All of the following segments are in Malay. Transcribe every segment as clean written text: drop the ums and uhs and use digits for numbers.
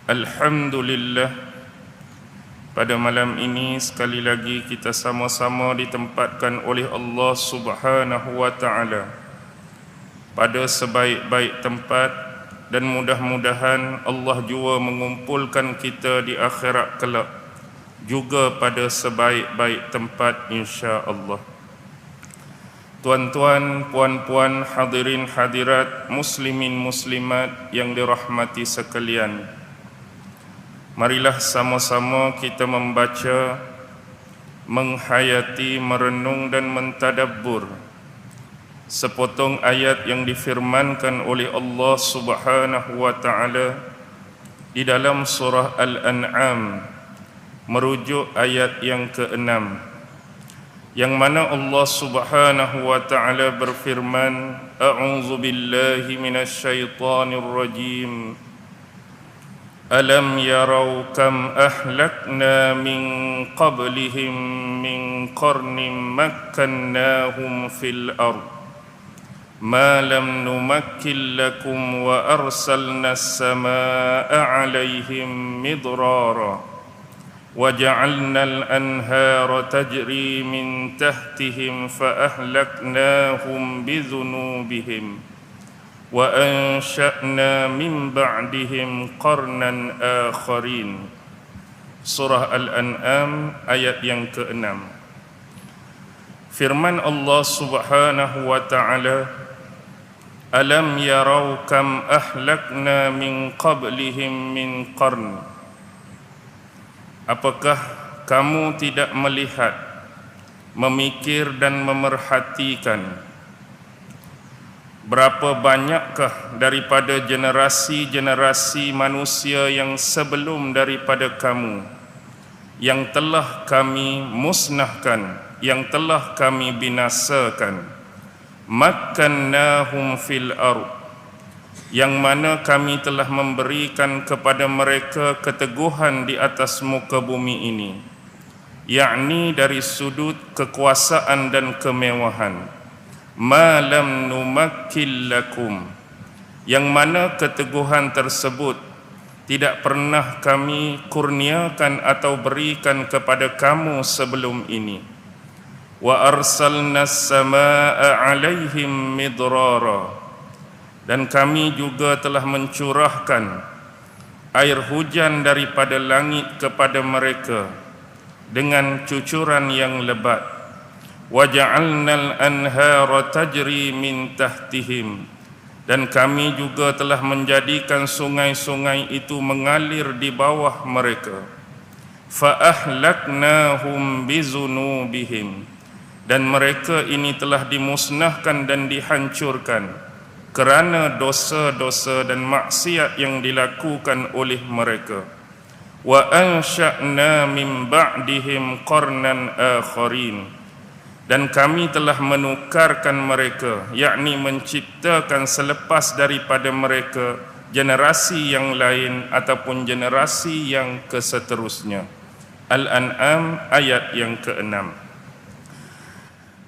Alhamdulillah, pada malam ini sekali lagi kita sama-sama ditempatkan oleh Allah Subhanahu wa taala pada sebaik-baik tempat, dan mudah-mudahan Allah juga mengumpulkan kita di akhirat kelak juga pada sebaik-baik tempat insya-Allah. Tuan-tuan, puan-puan, hadirin hadirat, muslimin muslimat yang dirahmati sekalian, marilah sama-sama kita membaca, menghayati, merenung dan mentadabbur sepotong ayat yang difirmankan oleh Allah Subhanahu wa taala di dalam surah Al-An'am, merujuk ayat yang ke-6, yang mana Allah Subhanahu wa taala berfirman, a'udzu billahi minasyaitonir rajim. Alam yarau kam ahlakna min qablihim min qarnin makkannahum fil ard ma lam numakkin lakum wa arsalna as-samaa'a 'alaihim midrara wa ja'alna al-anhara tajri min tahtihim fa ahlaknahum bi dhunubihim wa ansha'na min ba'dihim qarnan akharin. Surah Al-An'am ayat yang ke-6. Firman Allah Subhanahu wa ta'ala, alam yarau kam ahlakna min qablihim min qarn. Apakah kamu tidak melihat, memikir dan memerhatikan berapa banyakkah daripada generasi-generasi manusia yang sebelum daripada kamu yang telah kami musnahkan, yang telah kami binasakan. Makkannahum fil ard, yang mana kami telah memberikan kepada mereka keteguhan di atas muka bumi ini, yakni dari sudut kekuasaan dan kemewahan. Ma lam numakkil lakum, yang mana keteguhan tersebut tidak pernah kami kurniakan atau berikan kepada kamu sebelum ini. Wa arsalna as-samaa'a 'alaihim midrara, dan kami juga telah mencurahkan air hujan daripada langit kepada mereka dengan cucuran yang lebat. وَجَعَلْنَا الْأَنْهَارَ تَجْرِي مِنْ تَحْتِهِمْ, dan kami juga telah menjadikan sungai-sungai itu mengalir di bawah mereka. فَأَهْلَكْنَاهُمْ بِذُنُوبِهِمْ, dan mereka ini telah dimusnahkan dan dihancurkan kerana dosa-dosa dan maksiat yang dilakukan oleh mereka. وَأَنْشَأْنَا مِنْ بَعْدِهِمْ قَرْنًا آخَرِينَ, dan kami telah menukarkan mereka, yakni menciptakan selepas daripada mereka generasi yang lain ataupun generasi yang keseterusnya. Al-An'am ayat yang ke-6.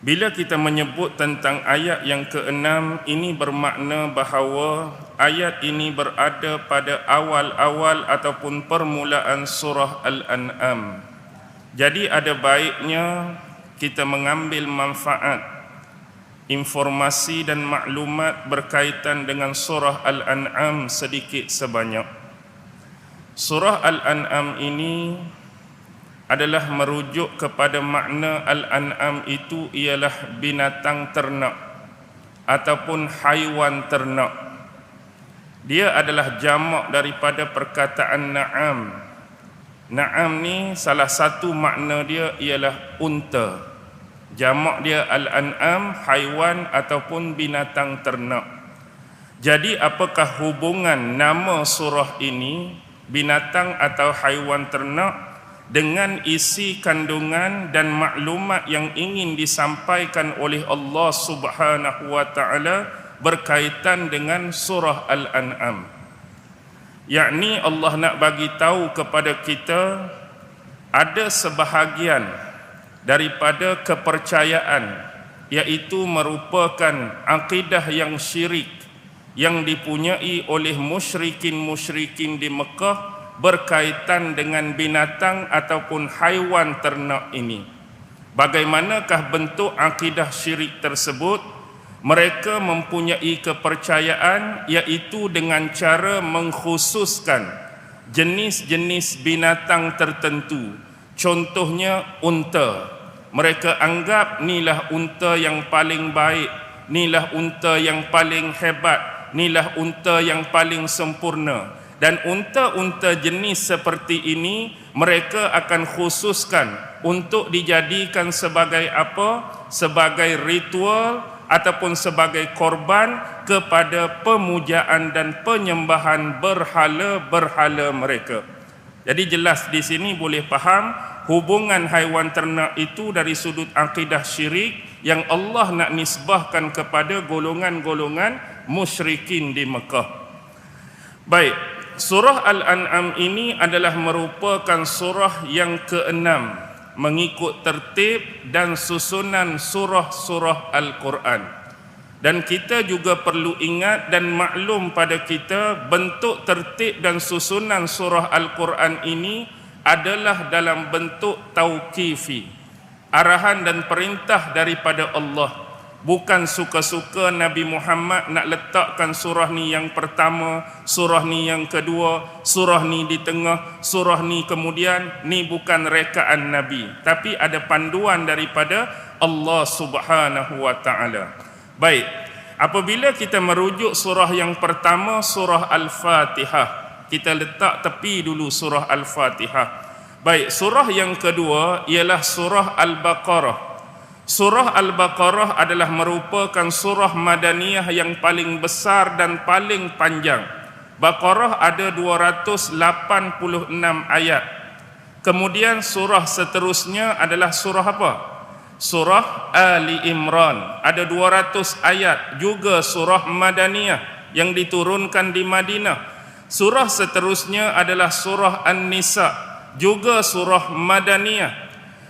Bila kita menyebut tentang ayat yang ke-6, ini bermakna bahawa ayat ini berada pada awal-awal ataupun permulaan surah Al-An'am. Jadi ada baiknya kita mengambil manfaat, informasi dan maklumat berkaitan dengan surah Al-An'am sedikit sebanyak. Surah Al-An'am ini adalah merujuk kepada makna Al-An'am itu ialah binatang ternak ataupun haiwan ternak. Dia adalah jamak daripada perkataan na'am. Na'am ni salah satu makna dia ialah unta. Jamak dia Al-An'am, haiwan ataupun binatang ternak. Jadi apakah hubungan nama surah ini, binatang atau haiwan ternak, dengan isi kandungan dan maklumat yang ingin disampaikan oleh Allah Subhanahu wa taala berkaitan dengan surah Al-An'am? Yakni Allah nak bagi tahu kepada kita ada sebahagian daripada kepercayaan, iaitu merupakan akidah yang syirik yang dipunyai oleh musyrikin-musyrikin di Mekah berkaitan dengan binatang ataupun haiwan ternak ini. Bagaimanakah bentuk akidah syirik tersebut? Mereka mempunyai kepercayaan iaitu dengan cara mengkhususkan jenis-jenis binatang tertentu. Contohnya unta. Mereka anggap inilah unta yang paling baik, inilah unta yang paling hebat, inilah unta yang paling sempurna. Dan unta-unta jenis seperti ini mereka akan khususkan untuk dijadikan sebagai apa? Sebagai ritual ataupun sebagai korban kepada pemujaan dan penyembahan berhala-berhala mereka. Jadi jelas di sini boleh faham hubungan haiwan ternak itu dari sudut akidah syirik yang Allah nak nisbahkan kepada golongan-golongan musyrikin di Mekah. Baik, surah Al-An'am ini adalah merupakan surah yang ke-6 mengikut tertib dan susunan surah-surah Al-Quran. Dan kita juga perlu ingat dan maklum pada kita bentuk tertib dan susunan surah Al-Quran ini adalah dalam bentuk tauqifi, arahan dan perintah daripada Allah. Bukan suka-suka Nabi Muhammad nak letakkan surah ni yang pertama, surah ni yang kedua, surah ni di tengah, surah ni kemudian. Ni bukan rekaan Nabi, tapi ada panduan daripada Allah Subhanahu wa taala. Baik, apabila kita merujuk surah yang pertama, surah Al-Fatihah, kita letak tepi dulu surah Al-Fatihah. Baik, surah yang kedua ialah surah Al-Baqarah. Surah Al-Baqarah adalah merupakan surah Madaniyah yang paling besar dan paling panjang. Baqarah ada 286 ayat. Kemudian surah seterusnya adalah surah apa? Surah Ali Imran, ada 200 ayat, juga surah Madaniyah yang diturunkan di Madinah. Surah seterusnya adalah surah An-Nisa, juga surah Madaniyah.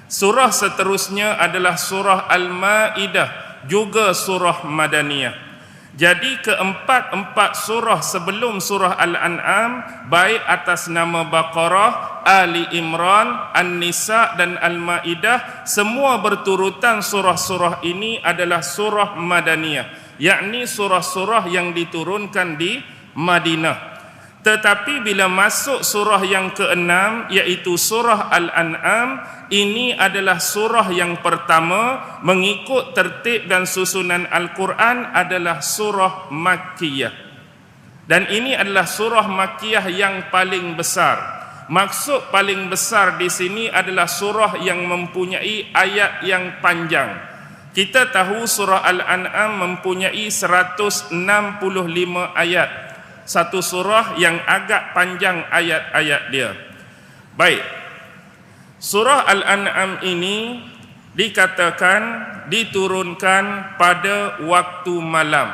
Surah seterusnya adalah surah Al-Ma'idah, juga surah Madaniyah. Jadi keempat-empat surah sebelum surah Al-An'am, baik atas nama Baqarah, Ali Imran, An-Nisa dan Al-Ma'idah, semua berturutan surah-surah ini adalah surah Madaniyah, yakni surah-surah yang diturunkan di Madinah. Tetapi bila masuk surah yang ke-6 iaitu surah Al-An'am, ini adalah surah yang pertama mengikut tertib dan susunan Al-Quran adalah surah Makkiyah. Dan ini adalah surah Makkiyah yang paling besar. Maksud paling besar di sini adalah surah yang mempunyai ayat yang panjang. Kita tahu surah Al-An'am mempunyai 165 ayat. Satu surah yang agak panjang ayat-ayat dia. Baik, surah Al-An'am ini dikatakan diturunkan pada waktu malam.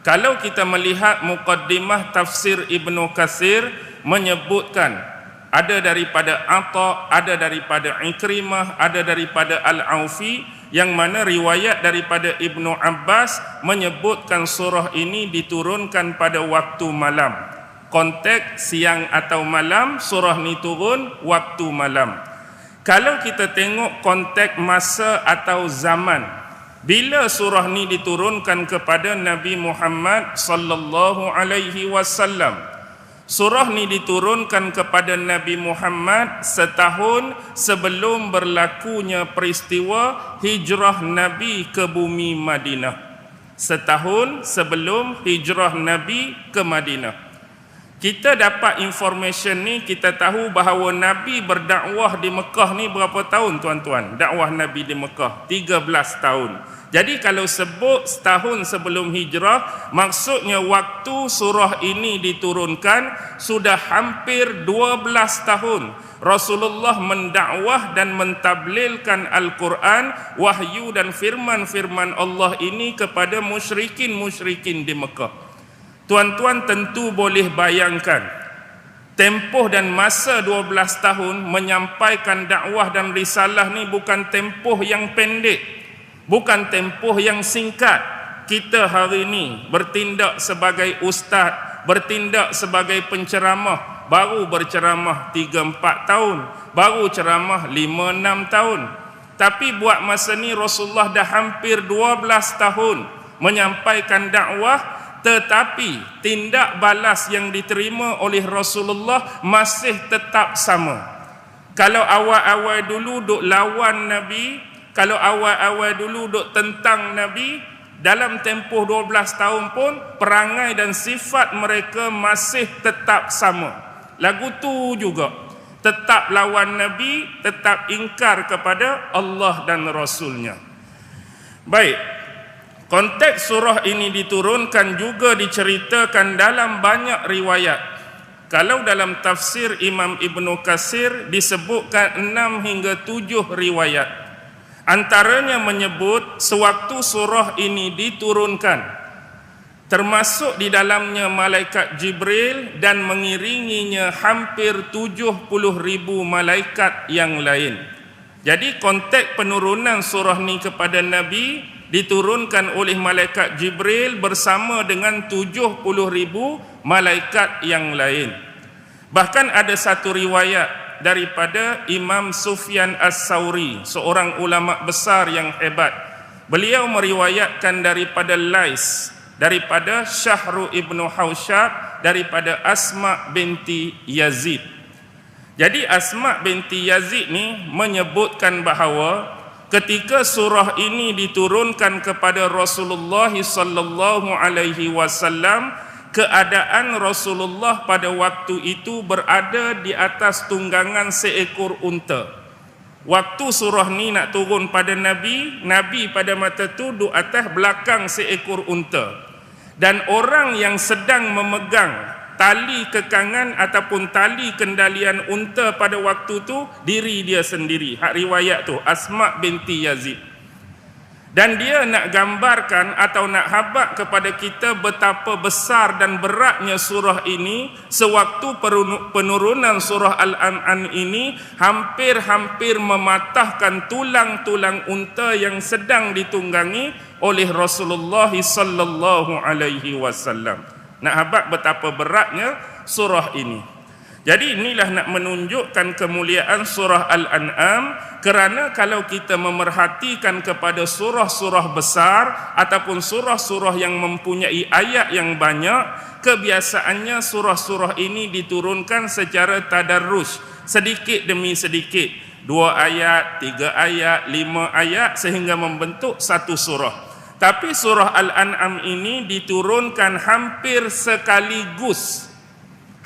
Kalau kita melihat muqaddimah tafsir Ibnu Katsir menyebutkan ada daripada Atha, ada daripada Ikrimah, ada daripada Al-Aufi, yang mana riwayat daripada Ibnu Abbas menyebutkan surah ini diturunkan pada waktu malam. Konteks siang atau malam, surah ni turun waktu malam. Kalau kita tengok konteks masa atau zaman, bila surah ni diturunkan kepada Nabi Muhammad sallallahu alaihi wasallam, surah ni diturunkan kepada Nabi Muhammad setahun sebelum berlakunya peristiwa hijrah Nabi ke bumi Madinah. Setahun sebelum hijrah Nabi ke Madinah. Kita dapat information ni, kita tahu bahawa Nabi berdakwah di Mekah ni berapa tahun tuan-tuan? Dakwah Nabi di Mekah 13 tahun. Jadi kalau sebut setahun sebelum hijrah, maksudnya waktu surah ini diturunkan sudah hampir 12 tahun Rasulullah mendakwah dan mentablilkan Al-Quran, wahyu dan firman-firman Allah ini kepada musyrikin-musyrikin di Mekah. Tuan-tuan tentu boleh bayangkan tempoh dan masa 12 tahun menyampaikan dakwah dan risalah ni bukan tempoh yang pendek, bukan tempoh yang singkat. Kita hari ini bertindak sebagai ustaz, bertindak sebagai penceramah, baru berceramah 3-4 tahun, baru ceramah 5-6 tahun. Tapi buat masa ni Rasulullah dah hampir 12 tahun menyampaikan dakwah, tetapi tindak balas yang diterima oleh Rasulullah masih tetap sama. Kalau awal-awal dulu duk lawan Nabi, kalau awal-awal dulu duk tentang Nabi, dalam tempoh 12 tahun pun perangai dan sifat mereka masih tetap sama. Lagu tu juga, tetap lawan Nabi, tetap ingkar kepada Allah dan Rasulnya. Baik, konteks surah ini diturunkan juga diceritakan dalam banyak riwayat. Kalau dalam tafsir Imam Ibnu Katsir disebutkan 6 hingga 7 riwayat. Antaranya menyebut sewaktu surah ini diturunkan, termasuk di dalamnya malaikat Jibril dan mengiringinya hampir 70,000 malaikat yang lain. Jadi konteks penurunan surah ni kepada Nabi diturunkan oleh malaikat Jibril bersama dengan 70,000 malaikat yang lain. Bahkan ada satu riwayat daripada Imam Sufyan As-Sauri, seorang ulama besar yang hebat. Beliau meriwayatkan daripada Lais, daripada Syahru ibnu Hausyab, daripada Asma binti Yazid. Jadi Asma binti Yazid ni menyebutkan bahawa ketika surah ini diturunkan kepada Rasulullah sallallahu alaihi wasallam, keadaan Rasulullah pada waktu itu berada di atas tunggangan seekor unta. Waktu surah ni nak turun pada Nabi, Nabi pada masa tu duduk atas belakang seekor unta. Dan orang yang sedang memegang tali kekangan ataupun tali kendalian unta pada waktu tu diri dia sendiri. Hak riwayat tu Asma binti Yazid. Dan dia nak gambarkan atau nak habaq kepada kita betapa besar dan beratnya surah ini. Sewaktu penurunan surah Al-An'am ini hampir-hampir mematahkan tulang-tulang unta yang sedang ditunggangi oleh Rasulullah sallallahu alaihi wasallam. Nak habaq betapa beratnya surah ini. Jadi inilah nak menunjukkan kemuliaan surah Al-An'am, kerana kalau kita memerhatikan kepada surah-surah besar ataupun surah-surah yang mempunyai ayat yang banyak, kebiasaannya surah-surah ini diturunkan secara tadarruj, sedikit demi sedikit, 2 ayat, 3 ayat, 5 ayat sehingga membentuk satu surah. Tapi surah Al-An'am ini diturunkan hampir sekaligus.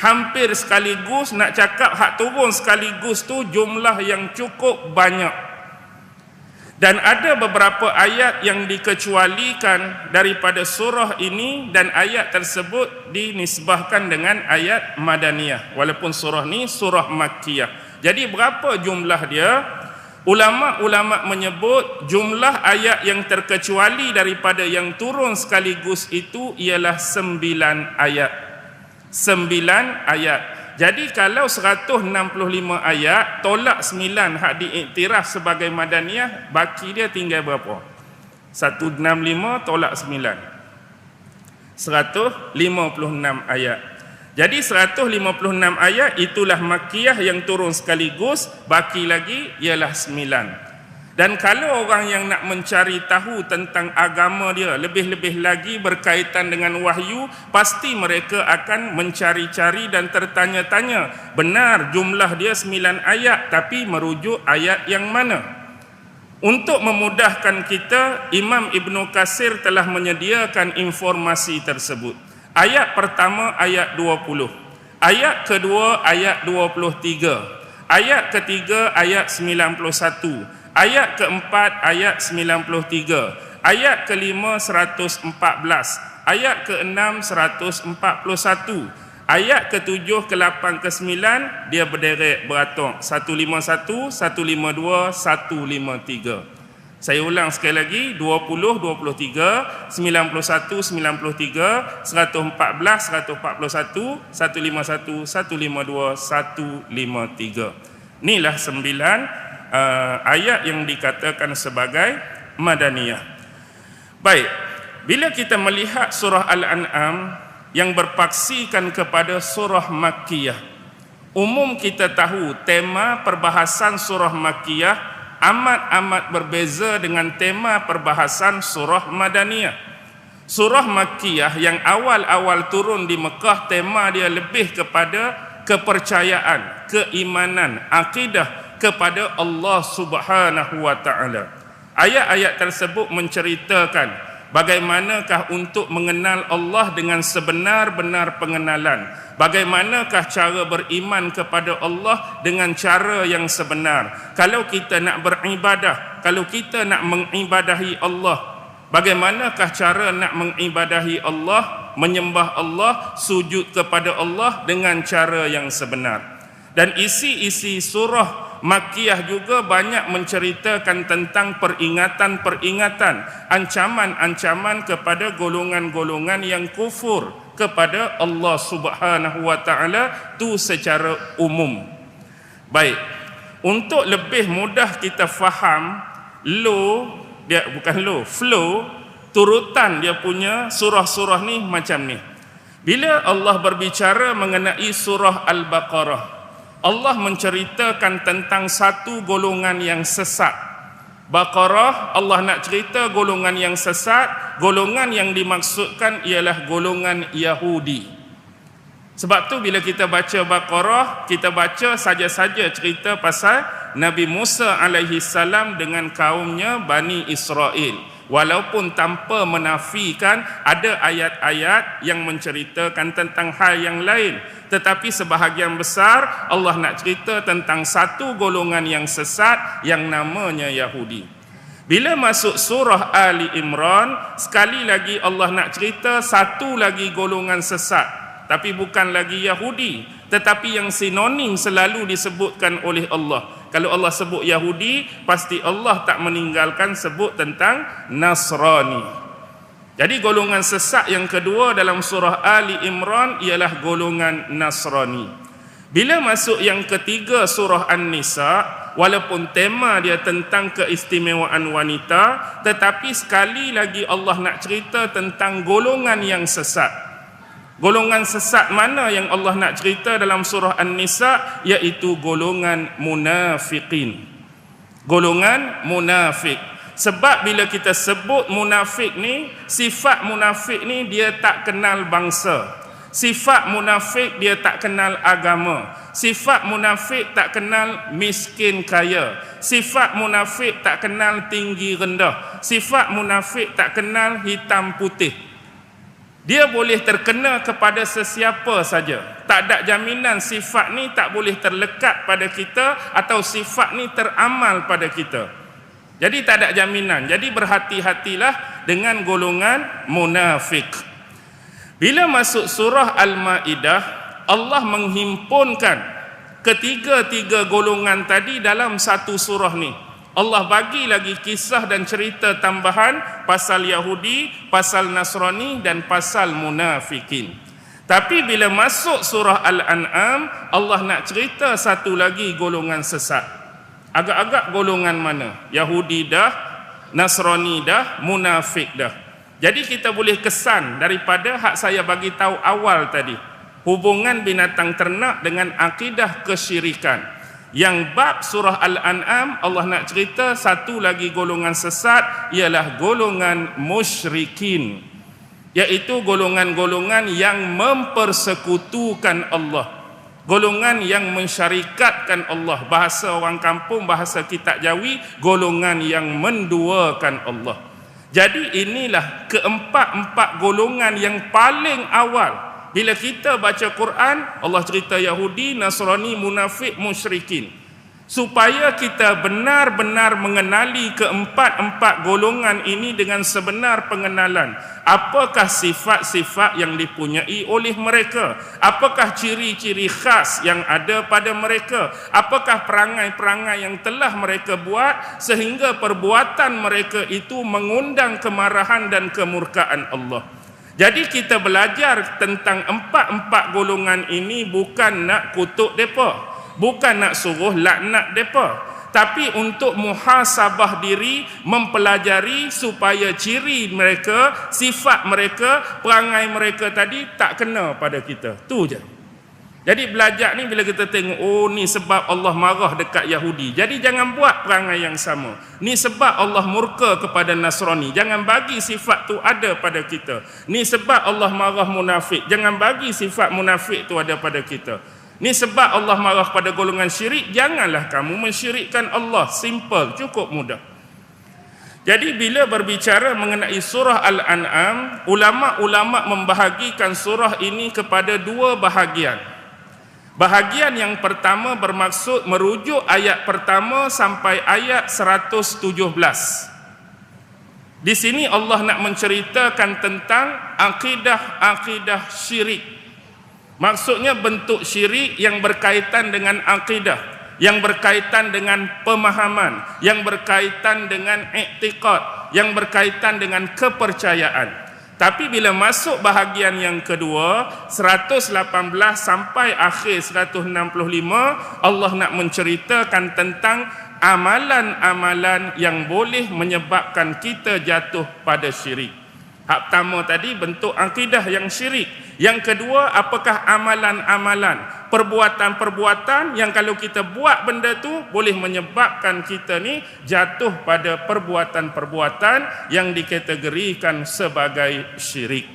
Hampir sekaligus, nak cakap hak turun sekaligus tu jumlah yang cukup banyak. Dan ada beberapa ayat yang dikecualikan daripada surah ini, dan ayat tersebut dinisbahkan dengan ayat Madaniyah, walaupun surah ni surah Makkiyah. Jadi berapa jumlah dia? Ulama-ulama menyebut jumlah ayat yang terkecuali daripada yang turun sekaligus itu ialah 9 ayat. 9 ayat. Jadi kalau 165 ayat tolak 9 hak diiktiraf sebagai Madaniyah, baki dia tinggal berapa? 165 tolak 9, 156 ayat. Jadi 156 ayat itulah Makkiyah yang turun sekaligus, baki lagi ialah 9. Dan kalau orang yang nak mencari tahu tentang agama dia, lebih-lebih lagi berkaitan dengan wahyu, pasti mereka akan mencari-cari dan tertanya-tanya, benar jumlah dia 9 ayat, tapi merujuk ayat yang mana? Untuk memudahkan kita, Imam Ibnu Katsir telah menyediakan informasi tersebut. Ayat pertama ayat 20, ayat kedua ayat 23, ayat ketiga ayat 91, ayat keempat ayat 93, ayat kelima 114, ayat keenam 141, ayat ketujuh, ke-8, ke-9 dia berderet beratur 151, 152, 153. Saya ulang sekali lagi, 20, 23, 91, 93, 114, 141, 151, 152, 153. Inilah 9 ayat yang dikatakan sebagai Madaniyah. Baik, bila kita melihat surah Al-An'am yang berpaksikan kepada surah Makkiyah, Umum kita tahu tema perbahasan surah Makkiyah amat berbeza dengan tema perbahasan surah Madaniyah. Surah Makkiyah yang awal-awal turun di Mekah, tema dia lebih kepada kepercayaan, keimanan, akidah kepada Allah Subhanahu wa taala. Ayat-ayat tersebut menceritakan bagaimanakah untuk mengenal Allah dengan sebenar-benar pengenalan, bagaimanakah cara beriman kepada Allah dengan cara yang sebenar. Kalau kita nak beribadah, kalau kita nak mengibadahi Allah, bagaimanakah cara nak mengibadahi Allah, menyembah Allah, sujud kepada Allah dengan cara yang sebenar. Dan isi-isi surah Makkiyah juga banyak menceritakan tentang peringatan-peringatan, ancaman-ancaman kepada golongan-golongan yang kufur kepada Allah Subhanahu wa taala tu secara umum. Baik, untuk lebih mudah kita faham flow turutan dia punya surah-surah ni macam ni. Bila Allah berbicara mengenai surah Al-Baqarah, Allah menceritakan tentang satu golongan yang sesat. Baqarah, Allah nak cerita golongan yang sesat. Golongan yang dimaksudkan ialah golongan Yahudi. Sebab tu bila kita baca Baqarah, kita baca saja-saja cerita pasal Nabi Musa alaihi salam dengan kaumnya Bani Israel. Walaupun tanpa menafikan ada ayat-ayat yang menceritakan tentang hal yang lain, tetapi sebahagian besar Allah nak cerita tentang satu golongan yang sesat yang namanya Yahudi. Bila masuk surah Ali Imran, sekali lagi Allah nak cerita satu lagi golongan sesat, tapi bukan lagi Yahudi, tetapi yang sinonim selalu disebutkan oleh Allah. Kalau Allah sebut Yahudi, pasti Allah tak meninggalkan sebut tentang Nasrani. Jadi golongan sesat yang kedua dalam surah Ali Imran ialah golongan Nasrani. Bila masuk yang ketiga surah An-Nisa, walaupun tema dia tentang keistimewaan wanita, tetapi sekali lagi Allah nak cerita tentang golongan yang sesat. Golongan sesat mana yang Allah nak cerita dalam surah An-Nisa? Iaitu golongan munafiqin. Golongan munafik. Sebab bila kita sebut munafik ni, sifat munafik ni dia tak kenal bangsa. Sifat munafik dia tak kenal agama. Sifat munafik tak kenal miskin kaya. Sifat munafik tak kenal tinggi rendah. Sifat munafik tak kenal hitam putih. Dia boleh terkena kepada sesiapa saja. Tak ada jaminan sifat ni tak boleh terlekat pada kita atau sifat ni teramal pada kita. Jadi tak ada jaminan. Jadi berhati-hatilah dengan golongan munafik. Bila masuk surah Al-Maidah, Allah menghimpunkan ketiga-tiga golongan tadi dalam satu surah ni. Allah bagi lagi kisah dan cerita tambahan pasal Yahudi, pasal Nasrani dan pasal munafikin. Tapi bila masuk surah Al-An'am, Allah nak cerita satu lagi golongan sesat. Agak-agak golongan mana? Yahudi dah, Nasrani dah, munafik dah. Jadi kita boleh kesan daripada hak saya bagi tahu awal tadi, hubungan binatang ternak dengan akidah kesyirikan. Yang bab surah Al-An'am Allah nak cerita satu lagi golongan sesat ialah golongan musyrikin, iaitu golongan-golongan yang mempersekutukan Allah, golongan yang mensyarikatkan Allah. Bahasa orang kampung, bahasa kitab Jawi, golongan yang menduakan Allah. Jadi inilah keempat-empat golongan yang paling awal. Bila kita baca Quran, Allah cerita Yahudi, Nasrani, munafik, musyrikin. Supaya kita benar-benar mengenali keempat-empat golongan ini dengan sebenar pengenalan. Apakah sifat-sifat yang dipunyai oleh mereka? Apakah ciri-ciri khas yang ada pada mereka? Apakah perangai-perangai yang telah mereka buat sehingga perbuatan mereka itu mengundang kemarahan dan kemurkaan Allah? Jadi kita belajar tentang empat-empat golongan ini bukan nak kutuk mereka, bukan nak suruh laknat mereka, tapi untuk muhasabah diri, mempelajari supaya ciri mereka, sifat mereka, perangai mereka tadi tak kena pada kita. Tu je. Jadi belajar ni bila kita tengok, oh ni sebab Allah marah dekat Yahudi, jadi jangan buat perangai yang sama. Ni sebab Allah murka kepada Nasrani, jangan bagi sifat tu ada pada kita. Ni sebab Allah marah munafik, jangan bagi sifat munafik tu ada pada kita. Ni sebab Allah marah pada golongan syirik, janganlah kamu mensyirikkan Allah. Simple, cukup mudah. Jadi bila berbicara mengenai surah Al-An'am, ulama-ulama membahagikan surah ini kepada dua bahagian. Bahagian yang pertama bermaksud merujuk ayat pertama sampai ayat 117. Di sini Allah nak menceritakan tentang akidah-akidah syirik. Maksudnya bentuk syirik yang berkaitan dengan akidah, yang berkaitan dengan pemahaman, yang berkaitan dengan i'tiqad, yang berkaitan dengan kepercayaan. Tapi bila masuk bahagian yang kedua, 118 sampai akhir 165, Allah nak menceritakan tentang amalan-amalan yang boleh menyebabkan kita jatuh pada syirik. Hak pertama tadi bentuk akidah yang syirik. Yang kedua, apakah amalan-amalan, perbuatan-perbuatan yang kalau kita buat benda tu boleh menyebabkan kita ni jatuh pada perbuatan-perbuatan yang dikategorikan sebagai syirik.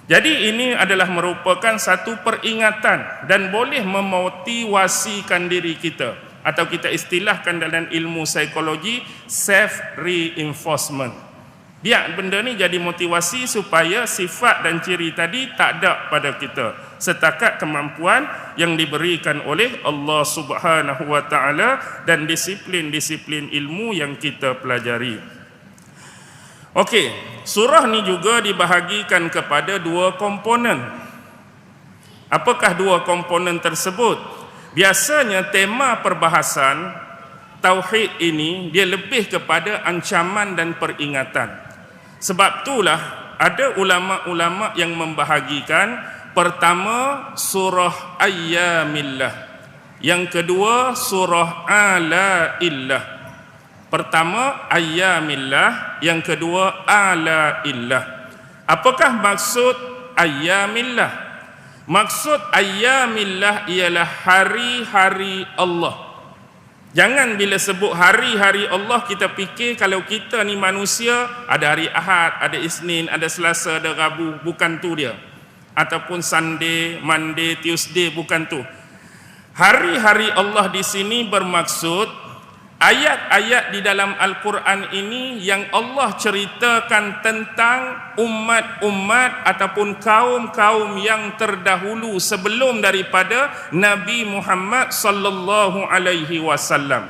Jadi ini adalah merupakan satu peringatan dan boleh memotivasikan diri kita, atau kita istilahkan dalam ilmu psikologi self reinforcement. Biar benda ni jadi motivasi supaya sifat dan ciri tadi tak ada pada kita setakat kemampuan yang diberikan oleh Allah Subhanahu wa taala dan disiplin-disiplin ilmu yang kita pelajari. Okey, surah ni juga dibahagikan kepada dua komponen. Apakah dua komponen tersebut? Biasanya tema perbahasan tauhid ini dia lebih kepada ancaman dan peringatan. Sebab itulah ada ulama-ulama yang membahagikan pertama surah Ayyamillah, yang kedua surah Alaillah. Pertama Ayyamillah, yang kedua Alaillah. Apakah maksud Ayyamillah? Maksud Ayyamillah ialah hari-hari Allah. Jangan bila sebut hari-hari Allah kita fikir kalau kita ni manusia ada hari Ahad, ada Isnin, ada Selasa, ada Rabu, bukan tu dia. Ataupun Sunday, Monday, Tuesday, bukan tu. Hari-hari Allah di sini bermaksud ayat-ayat di dalam Al-Quran ini yang Allah ceritakan tentang umat-umat ataupun kaum-kaum yang terdahulu sebelum daripada Nabi Muhammad sallallahu alaihi wasallam.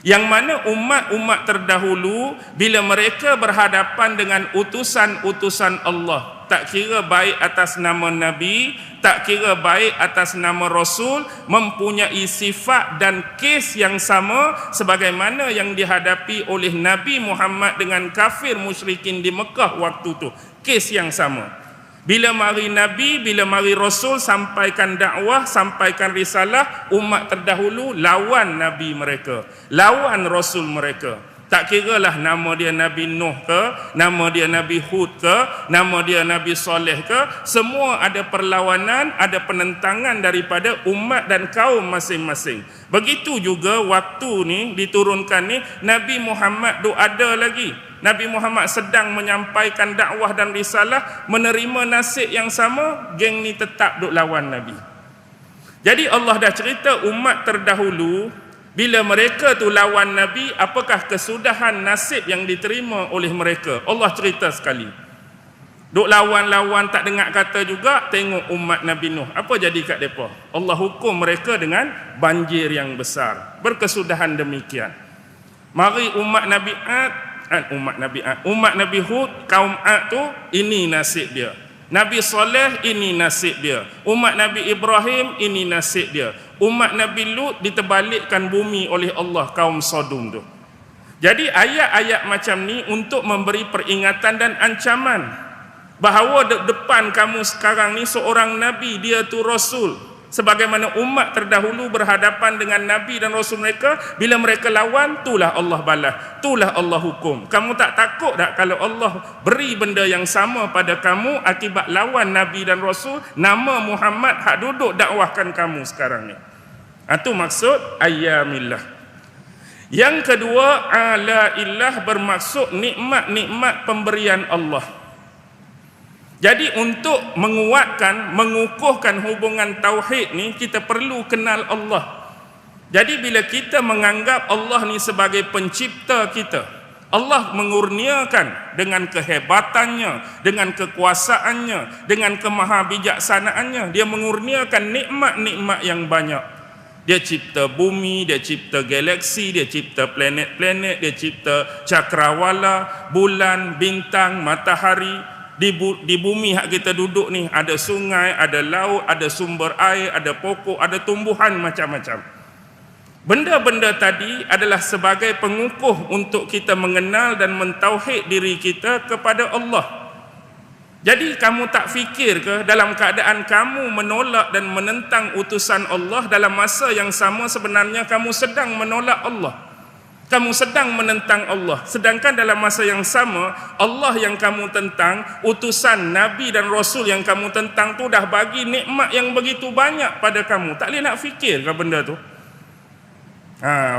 Yang mana umat-umat terdahulu bila mereka berhadapan dengan utusan-utusan Allah, tak kira baik atas nama Nabi, tak kira baik atas nama Rasul, mempunyai sifat dan kes yang sama sebagaimana yang dihadapi oleh Nabi Muhammad dengan kafir musyrikin di Mekah waktu tu. Kes yang sama. Bila mari Nabi, bila mari Rasul sampaikan dakwah, sampaikan risalah, umat terdahulu lawan Nabi mereka, lawan Rasul mereka. Tak kiralah nama dia Nabi Nuh ke, nama dia Nabi Hud ke, nama dia Nabi Saleh ke, semua ada perlawanan, ada penentangan daripada umat dan kaum masing-masing. Begitu juga waktu ni diturunkan ni, Nabi Muhammad duk ada lagi. Nabi Muhammad sedang menyampaikan dakwah dan risalah, menerima nasib yang sama, geng ni tetap duk lawan Nabi. Jadi Allah dah cerita umat terdahulu, bila mereka tu lawan Nabi, apakah kesudahan nasib yang diterima oleh mereka? Allah cerita sekali. Duk lawan-lawan tak dengar kata juga, tengok umat Nabi Nuh. Apa jadi kat mereka? Allah hukum mereka dengan banjir yang besar. Berkesudahan demikian. Mari umat Nabi Nabi Hud, kaum Ad tu, ini nasib dia. Nabi Saleh, ini nasib dia. Umat Nabi Ibrahim, ini nasib dia. Umat Nabi Lut diterbalikkan bumi oleh Allah, kaum Sodom tu. Jadi ayat-ayat macam ni untuk memberi peringatan dan ancaman bahawa depan kamu sekarang ni seorang Nabi, dia tu Rasul. Sebagaimana umat terdahulu berhadapan dengan Nabi dan Rasul mereka, bila mereka lawan, itulah Allah balas, itulah Allah hukum. Kamu tak takut tak kalau Allah beri benda yang sama pada kamu akibat lawan Nabi dan Rasul, nama Muhammad hak duduk dakwahkan kamu sekarang ni. Itu maksud ayyamillah. Yang kedua, alaillah bermaksud nikmat-nikmat pemberian Allah. Jadi untuk menguatkan, mengukuhkan hubungan tauhid ni, kita perlu kenal Allah. Jadi bila kita menganggap Allah ni sebagai pencipta kita, Allah mengurniakan dengan kehebatannya, dengan kekuasaannya, dengan kemahabijaksanaannya. Dia mengurniakan nikmat-nikmat yang banyak. Dia cipta bumi, dia cipta galaksi, dia cipta planet-planet, dia cipta cakrawala, bulan, bintang, matahari. Di bumi hak kita duduk ni ada sungai, ada laut, ada sumber air, ada pokok, ada tumbuhan macam-macam. Benda-benda tadi adalah sebagai pengukuh untuk kita mengenal dan mentauhid diri kita kepada Allah. Jadi kamu tak fikir ke dalam keadaan kamu menolak dan menentang utusan Allah, dalam masa yang sama sebenarnya kamu sedang menolak Allah. Kamu sedang menentang Allah. Sedangkan dalam masa yang sama, Allah yang kamu tentang, utusan Nabi dan Rasul yang kamu tentang tu dah bagi nikmat yang begitu banyak pada kamu. Tak boleh nak fikir ke benda tu?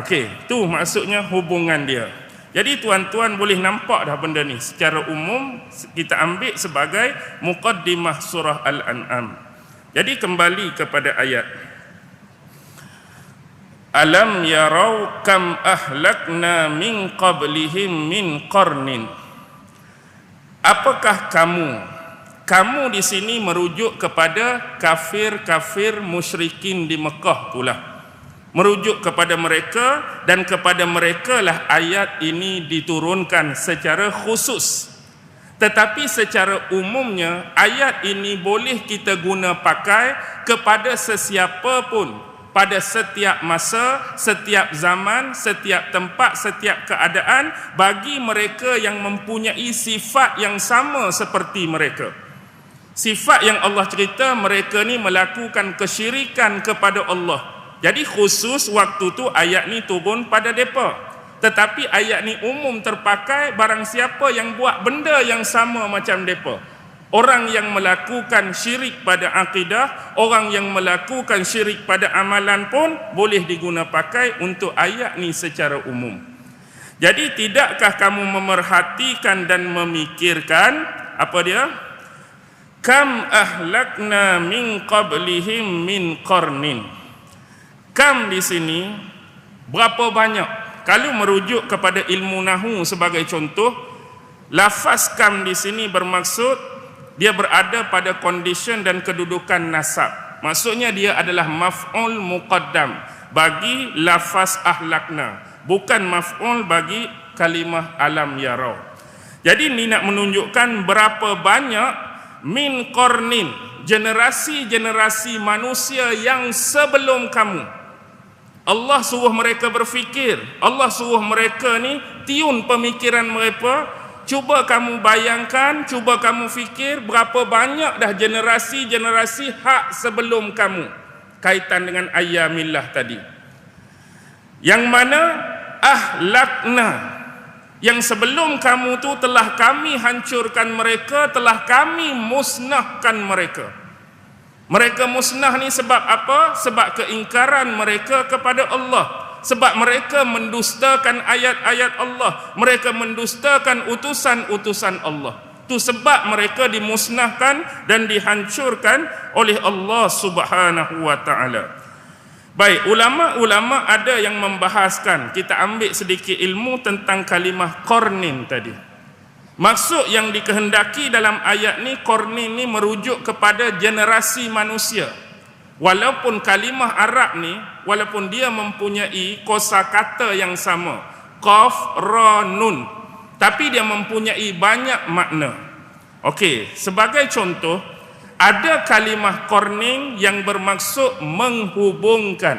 Okey, tu maksudnya hubungan dia. Jadi tuan-tuan boleh nampak dah benda ni. Secara umum kita ambil sebagai muqaddimah surah Al-An'am. Jadi kembali kepada ayat. Alam yarau kam ahlakna min qablihim min qarnin. Apakah kamu di sini merujuk kepada kafir-kafir musyrikin di Mekah pula. Merujuk kepada mereka, dan kepada mereka lah ayat ini diturunkan secara khusus. Tetapi secara umumnya ayat ini boleh kita guna pakai kepada sesiapa pun, pada setiap masa, setiap zaman, setiap tempat, setiap keadaan, bagi mereka yang mempunyai sifat yang sama seperti mereka. Sifat yang Allah cerita, mereka ni melakukan kesyirikan kepada Allah. Jadi khusus waktu tu ayat ni turun pada mereka. Tetapi ayat ni umum terpakai barang siapa yang buat benda yang sama macam mereka. Orang yang melakukan syirik pada akidah, orang yang melakukan syirik pada amalan pun boleh diguna pakai untuk ayat ni secara umum. Jadi tidakkah kamu memerhatikan dan memikirkan apa dia? Kam ahlakna min qablihim min qarnin. Kam di sini berapa banyak? Kalau merujuk kepada ilmu nahu sebagai contoh, lafaz kam di sini bermaksud dia berada pada condition dan kedudukan nasab. Maksudnya dia adalah maf'ul muqaddam bagi lafaz ahlakna, bukan maf'ul bagi kalimah alam yarau. Jadi ini nak menunjukkan berapa banyak min qarnin, generasi-generasi manusia yang sebelum kamu. Allah suruh mereka berfikir, Allah suruh mereka ni tiun pemikiran mereka. Cuba kamu bayangkan, cuba kamu fikir berapa banyak dah generasi-generasi hak sebelum kamu kaitan dengan ayyamillah tadi. Yang mana ahlakna, yang sebelum kamu tu telah kami hancurkan mereka, telah kami musnahkan mereka. Mereka musnah ni sebab apa? Sebab keingkaran mereka kepada Allah. Sebab mereka mendustakan ayat-ayat Allah, mereka mendustakan utusan-utusan Allah. Itu sebab mereka dimusnahkan dan dihancurkan oleh Allah Subhanahu wa taala. Baik, ulama-ulama ada yang membahaskan, kita ambil sedikit ilmu tentang kalimah qarnin tadi. Maksud yang dikehendaki dalam ayat ni, qarnin ni merujuk kepada generasi manusia. Walaupun kalimah Arab ni, walaupun dia mempunyai kosakata yang sama, qaf, ra, nun, tapi dia mempunyai banyak makna. Okey, sebagai contoh, ada kalimah qarnin yang bermaksud menghubungkan.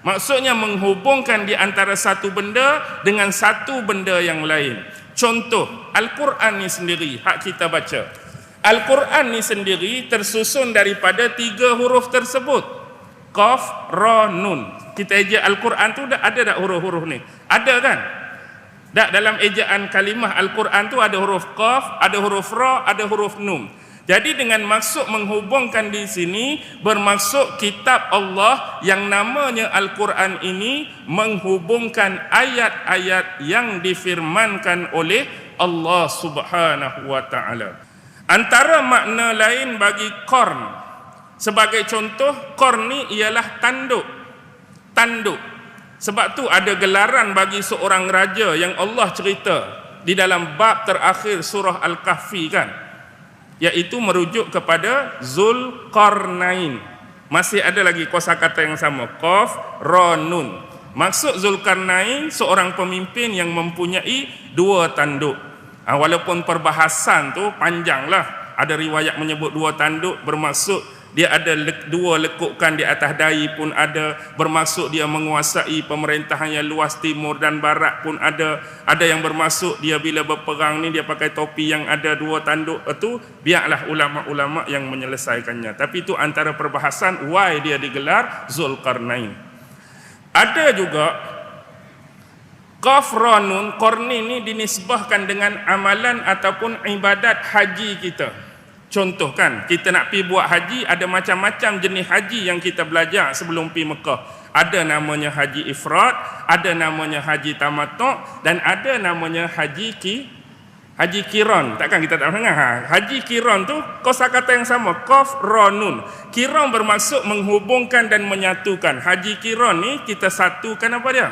Maksudnya menghubungkan di antara satu benda dengan satu benda yang lain. Contoh, Al-Quran ni sendiri hak kita baca. Al-Quran ni sendiri tersusun daripada 3 huruf tersebut. Qaf, Ra, Nun. Kita ejak Al-Quran tu ada tak huruf-huruf ni? Ada kan? Tak, dalam ejaan kalimah Al-Quran tu ada huruf Qaf, ada huruf Ra, ada huruf Nun. Jadi dengan maksud menghubungkan di sini, bermaksud kitab Allah yang namanya Al-Quran ini menghubungkan ayat-ayat yang difirmankan oleh Allah Subhanahu wa ta'ala. Antara makna lain bagi qarn, sebagai contoh, qarn ni ialah tanduk. Tanduk. Sebab tu ada gelaran bagi seorang raja yang Allah cerita di dalam bab terakhir surah Al-Kahfi kan, iaitu merujuk kepada Zulqarnain. Masih ada lagi kosakata yang sama, Qaf, Ra, Nun. Maksud Zulqarnain seorang pemimpin yang mempunyai 2 tanduk. Walaupun perbahasan tu panjang lah. Ada riwayat menyebut 2 tanduk, bermaksud dia ada 2 lekukan di atas dahi pun ada, bermaksud dia menguasai pemerintahan yang luas timur dan barat pun ada. Ada yang bermaksud dia bila berperang ni dia pakai topi yang ada 2 tanduk. Itu biarlah ulama-ulama yang menyelesaikannya. Tapi itu antara perbahasan why dia digelar Zulqarnain. Ada juga Qaf, Ra, Nun, qarn ini dinisbahkan dengan amalan ataupun ibadat haji kita. Contoh kan, kita nak pergi buat haji, ada macam-macam jenis haji yang kita belajar sebelum pergi Mekah. Ada namanya haji ifrad, ada namanya haji tamattu', dan ada namanya haji qiran. Takkan kita tak dengar? Haji qiran tu kosakata yang sama, Qaf, Ra, Nun. Qiran bermaksud menghubungkan dan menyatukan. Haji qiran ni kita satukan apa dia?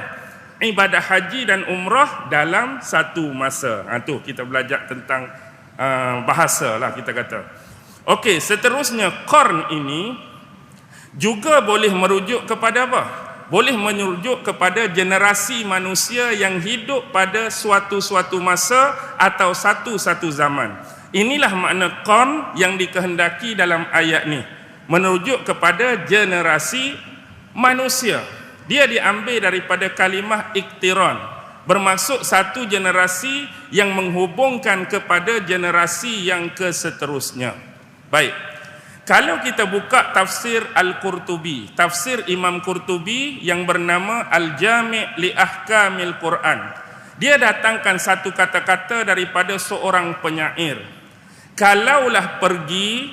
Ibadah haji dan umrah dalam satu masa. Tu kita belajar tentang bahasa lah kita kata. Okey, seterusnya qarn ini juga boleh merujuk kepada apa? Boleh merujuk kepada generasi manusia yang hidup pada suatu-suatu masa atau satu-satu zaman. Inilah makna qarn yang dikehendaki dalam ayat ni, merujuk kepada generasi manusia. Dia diambil daripada kalimah iktiran, bermaksud satu generasi yang menghubungkan kepada generasi yang keseterusnya. Baik, kalau kita buka tafsir Al-Qurtubi, tafsir Imam Qurtubi yang bernama Al-Jami' li Ahkamil Quran, dia datangkan satu kata-kata daripada seorang penyair. Kalaulah pergi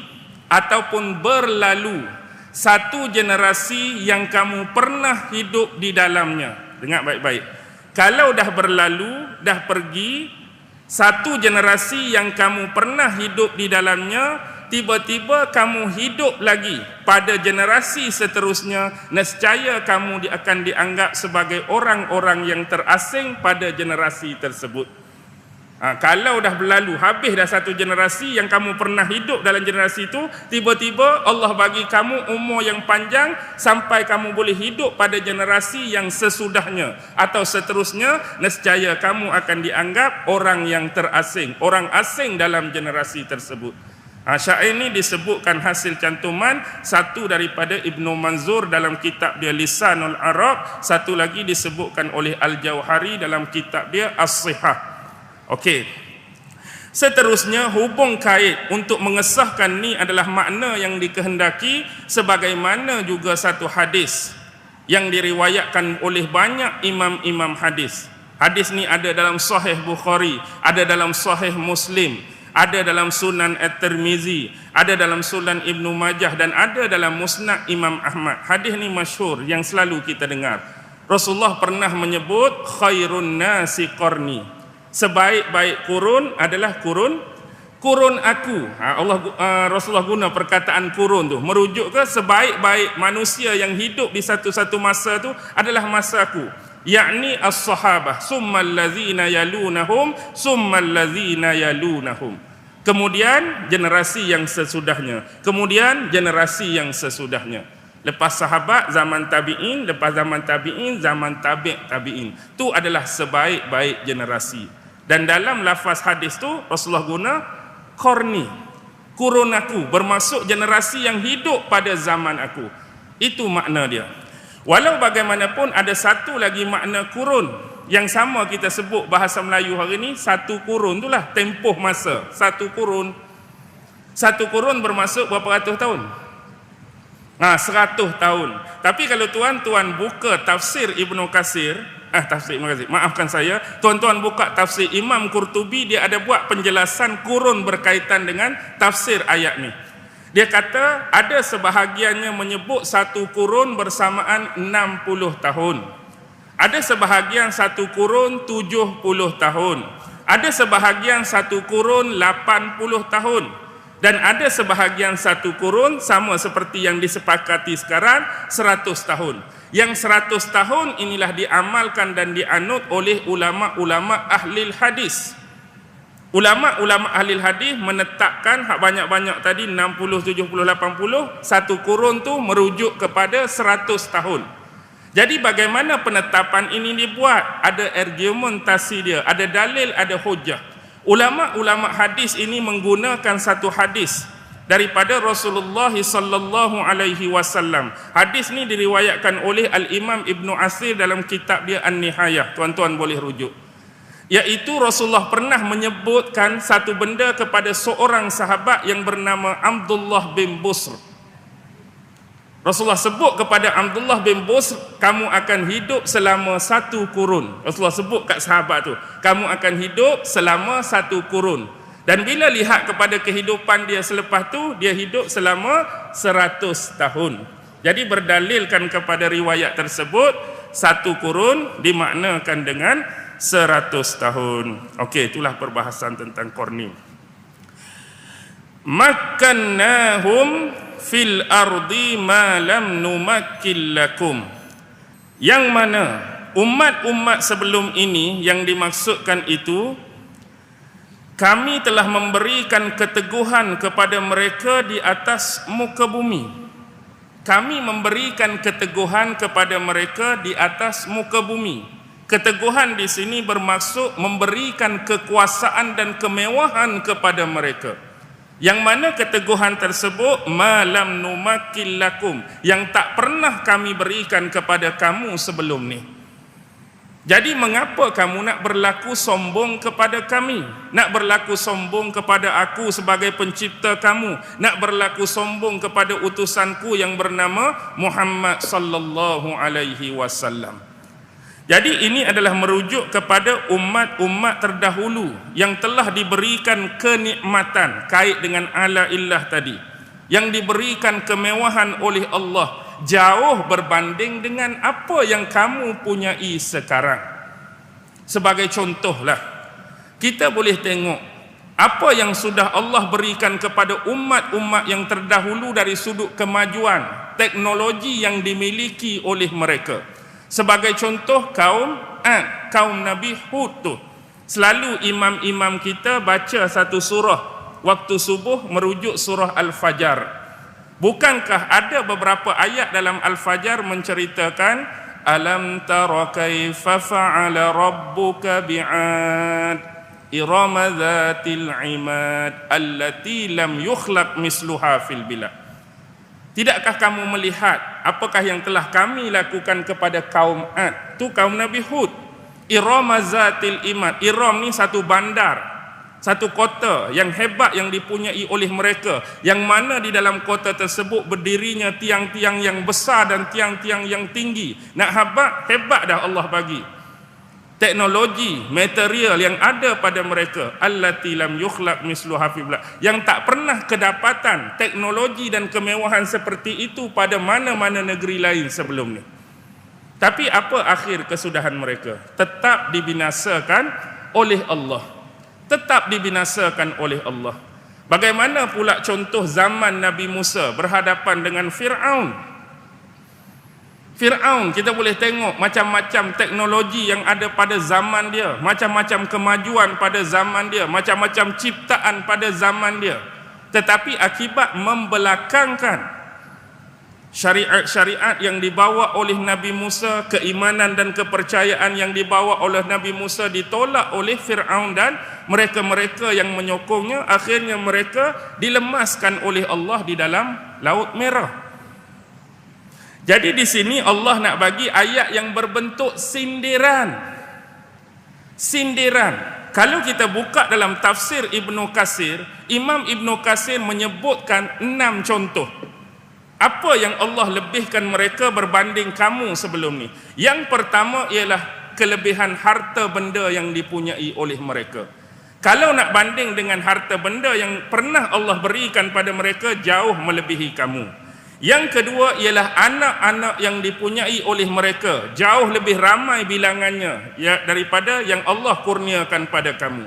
ataupun berlalu satu generasi yang kamu pernah hidup di dalamnya. Dengar baik-baik. Kalau dah berlalu, dah pergi, satu generasi yang kamu pernah hidup di dalamnya, tiba-tiba kamu hidup lagi pada generasi seterusnya, nescaya kamu akan dianggap sebagai orang-orang yang terasing pada generasi tersebut. Kalau dah berlalu, habis dah satu generasi yang kamu pernah hidup dalam generasi itu, tiba-tiba Allah bagi kamu umur yang panjang sampai kamu boleh hidup pada generasi yang sesudahnya atau seterusnya, nescaya kamu akan dianggap orang yang terasing, orang asing dalam generasi tersebut. Syair ini disebutkan hasil cantuman, satu daripada Ibnu Manzur dalam kitab dia Lisanul Arab, satu lagi disebutkan oleh Al-Jauhari dalam kitab dia As-Sihah. Okey. Seterusnya, hubung kait untuk mengesahkan ni adalah makna yang dikehendaki, sebagaimana juga satu hadis yang diriwayatkan oleh banyak imam-imam hadis. Hadis ni ada dalam Sahih Bukhari, ada dalam Sahih Muslim, ada dalam Sunan At-Tirmizi, ada dalam Sunan Ibnu Majah, dan ada dalam Musnad Imam Ahmad. Hadis ni masyhur yang selalu kita dengar. Rasulullah pernah menyebut khairun nasi qarni. Sebaik-baik kurun adalah kurun aku. Rasulullah guna perkataan kurun tu merujuk ke sebaik-baik manusia yang hidup di satu-satu masa tu adalah masa aku, yakni as-sahabah, summal ladzina yalunahum, summal ladzina yalunahum. Kemudian generasi yang sesudahnya, kemudian generasi yang sesudahnya. Lepas sahabat, zaman tabi'in, lepas zaman tabi'in, zaman tabi'in. Itu adalah sebaik-baik generasi. Dan dalam lafaz hadis tu Rasulullah guna qarni, kurun aku, bermaksud generasi yang hidup pada zaman aku. Itu makna dia. Walau bagaimanapun ada satu lagi makna kurun yang sama kita sebut bahasa Melayu hari ni, satu kurun itulah tempoh masa, satu kurun. Satu kurun bermaksud berapa ratus tahun? 100 tahun. Tapi kalau tuan-tuan buka tafsir Ibnu Katsir, maafkan saya, tuan-tuan buka tafsir Imam Qurtubi, dia ada buat penjelasan kurun berkaitan dengan tafsir ayat ni. Dia kata ada sebahagiannya menyebut satu kurun bersamaan 60 tahun. Ada sebahagian satu kurun 70 tahun. Ada sebahagian satu kurun 80 tahun. Dan ada sebahagian satu kurun sama seperti yang disepakati sekarang 100 tahun. Yang 100 tahun inilah diamalkan dan dianut oleh ulama-ulama ahli hadis. Ulama-ulama ahli hadis menetapkan hak banyak-banyak tadi 60, 70, 80, satu kurun tu merujuk kepada 100 tahun. Jadi bagaimana penetapan ini dibuat? Ada argumentasi dia, ada dalil, ada hujah. Ulama-ulama hadis ini menggunakan satu hadis daripada Rasulullah sallallahu alaihi wasallam. Hadis ni diriwayatkan oleh Al-Imam Ibnu Asir dalam kitab dia An-Nihayah. Tuan-tuan boleh rujuk. Iaitu Rasulullah pernah menyebutkan satu benda kepada seorang sahabat yang bernama Abdullah bin Busr. Rasulullah sebut kepada Abdullah bin Busr, kamu akan hidup selama satu kurun. Rasulullah sebut kat sahabat tu, kamu akan hidup selama satu kurun. Dan bila lihat kepada kehidupan dia selepas tu, dia hidup selama 100 tahun. Jadi berdalilkan kepada riwayat tersebut, satu kurun dimaknakan dengan 100 tahun. Okey, itulah perbahasan tentang korni. Makkannahum fil ardi ma lam numakkil lakum. Yang mana umat-umat sebelum ini yang dimaksudkan itu, kami telah memberikan keteguhan kepada mereka di atas muka bumi. Kami memberikan keteguhan kepada mereka di atas muka bumi. Keteguhan di sini bermaksud memberikan kekuasaan dan kemewahan kepada mereka. Yang mana keteguhan tersebut malam numakil lakum, yang tak pernah kami berikan kepada kamu sebelum ni. Jadi mengapa kamu nak berlaku sombong kepada kami? Nak berlaku sombong kepada aku sebagai pencipta kamu? Nak berlaku sombong kepada utusanku yang bernama Muhammad sallallahu alaihi wasallam? Jadi ini adalah merujuk kepada umat-umat terdahulu yang telah diberikan kenikmatan kait dengan ala illah tadi, yang diberikan kemewahan oleh Allah jauh berbanding dengan apa yang kamu punyai sekarang. Sebagai contohlah, kita boleh tengok apa yang sudah Allah berikan kepada umat-umat yang terdahulu dari sudut kemajuan teknologi yang dimiliki oleh mereka. Sebagai contoh kaum Ad, kaum Nabi Hud tu, selalu imam-imam kita baca satu surah waktu subuh merujuk surah Al-Fajr. Bukankah ada beberapa ayat dalam Al-Fajr menceritakan alam tara kaifa fa'ala rabbuka bi'ad irama dzatil imad allati lam yukhlaq misluha fil bilad. Tidakkah kamu melihat apakah yang telah kami lakukan kepada kaum Ad? Tu kaum Nabi Hud. Irama zatil imad. Iram ni satu bandar, satu kota yang hebat yang dipunyai oleh mereka, yang mana di dalam kota tersebut berdirinya tiang-tiang yang besar dan tiang-tiang yang tinggi. Nak hebat dah Allah bagi. Teknologi, material yang ada pada mereka, allati lam yukhlaq misluha fil bilad, yang tak pernah kedapatan teknologi dan kemewahan seperti itu pada mana-mana negeri lain sebelum ni. Tapi apa akhir kesudahan mereka? Tetap dibinasakan oleh Allah. Tetap dibinasakan oleh Allah. Bagaimana pula contoh zaman Nabi Musa berhadapan dengan Fir'aun? Fir'aun, kita boleh tengok macam-macam teknologi yang ada pada zaman dia, macam-macam kemajuan pada zaman dia, macam-macam ciptaan pada zaman dia. Tetapi akibat membelakangkan syariat-syariat yang dibawa oleh Nabi Musa, keimanan dan kepercayaan yang dibawa oleh Nabi Musa ditolak oleh Fir'aun dan mereka-mereka yang menyokongnya. Akhirnya mereka dilemaskan oleh Allah di dalam Laut Merah. Jadi di sini Allah nak bagi ayat yang berbentuk sindiran. Sindiran Kalau kita buka dalam tafsir Ibnu Katsir, Imam Ibnu Katsir menyebutkan 6 contoh apa yang Allah lebihkan mereka berbanding kamu sebelum ni. Yang pertama ialah kelebihan harta benda yang dipunyai oleh mereka. Kalau nak banding dengan harta benda yang pernah Allah berikan pada mereka, jauh melebihi kamu. Yang kedua ialah anak-anak yang dipunyai oleh mereka, jauh lebih ramai bilangannya daripada yang Allah kurniakan pada kamu.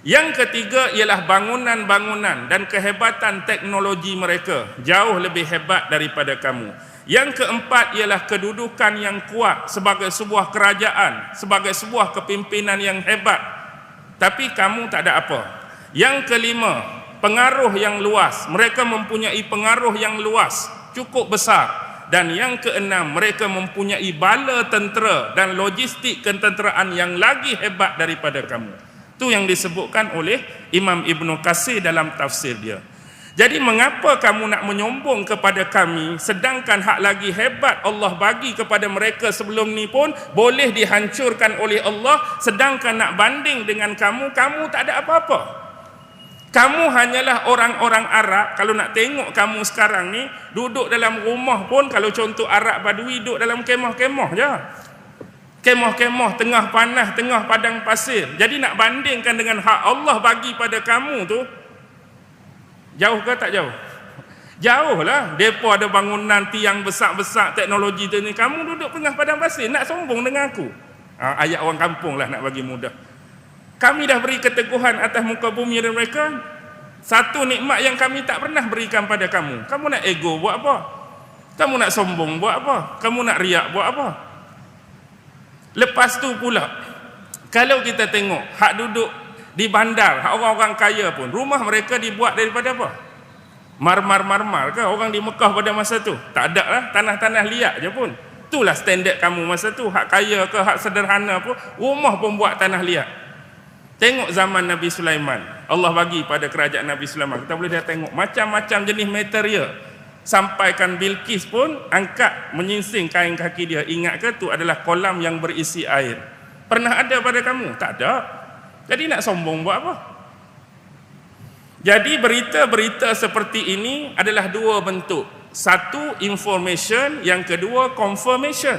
Yang ketiga ialah bangunan-bangunan dan kehebatan teknologi mereka, jauh lebih hebat daripada kamu. Yang keempat ialah kedudukan yang kuat sebagai sebuah kerajaan, sebagai sebuah kepimpinan yang hebat, tapi kamu tak ada apa. Yang kelima, pengaruh yang luas, mereka mempunyai pengaruh yang luas, cukup besar. Dan yang keenam, mereka mempunyai bala tentera dan logistik ketenteraan yang lagi hebat daripada kamu. Itu yang disebutkan oleh Imam Ibnu Katsir dalam tafsir dia. Jadi mengapa kamu nak menyombong kepada kami, sedangkan hak lagi hebat Allah bagi kepada mereka sebelum ni pun boleh dihancurkan oleh Allah, sedangkan nak banding dengan kamu, kamu tak ada apa-apa. Kamu hanyalah orang-orang Arab. Kalau nak tengok kamu sekarang ni, duduk dalam rumah pun, kalau contoh Arab Badui, duduk dalam kemah-kemah je. Kemah-kemah, tengah panas, tengah padang pasir. Jadi nak bandingkan dengan hak Allah bagi pada kamu tu, jauh ke tak jauh? Jauh lah. Mereka ada bangunan tiang besar-besar, teknologi tu ni. Kamu duduk tengah padang pasir, nak sombong dengan aku? Ayat orang kampung lah, nak bagi mudah. Kami dah beri keteguhan atas muka bumi dan mereka. Satu nikmat yang kami tak pernah berikan pada kamu. Kamu nak ego buat apa? Kamu nak sombong buat apa? Kamu nak riak buat apa? Lepas tu pula, kalau kita tengok hak duduk di bandar, hak orang-orang kaya pun, rumah mereka dibuat daripada apa? Marmar ke? Orang di Mekah pada masa tu tak ada lah, tanah-tanah liat je pun. Itulah standard kamu masa tu. Hak kaya ke, hak sederhana pun, rumah pun buat tanah liat. Tengok zaman Nabi Sulaiman, Allah bagi pada kerajaan Nabi Sulaiman, kita boleh dah tengok macam-macam jenis material. Sampaikan Bilqis pun angkat menyingsing kain kaki dia. Ingat ke tu adalah kolam yang berisi air? Pernah ada pada kamu? Tak ada. Jadi nak sombong buat apa? Jadi berita-berita seperti ini adalah dua bentuk. Satu, information. Yang kedua, confirmation.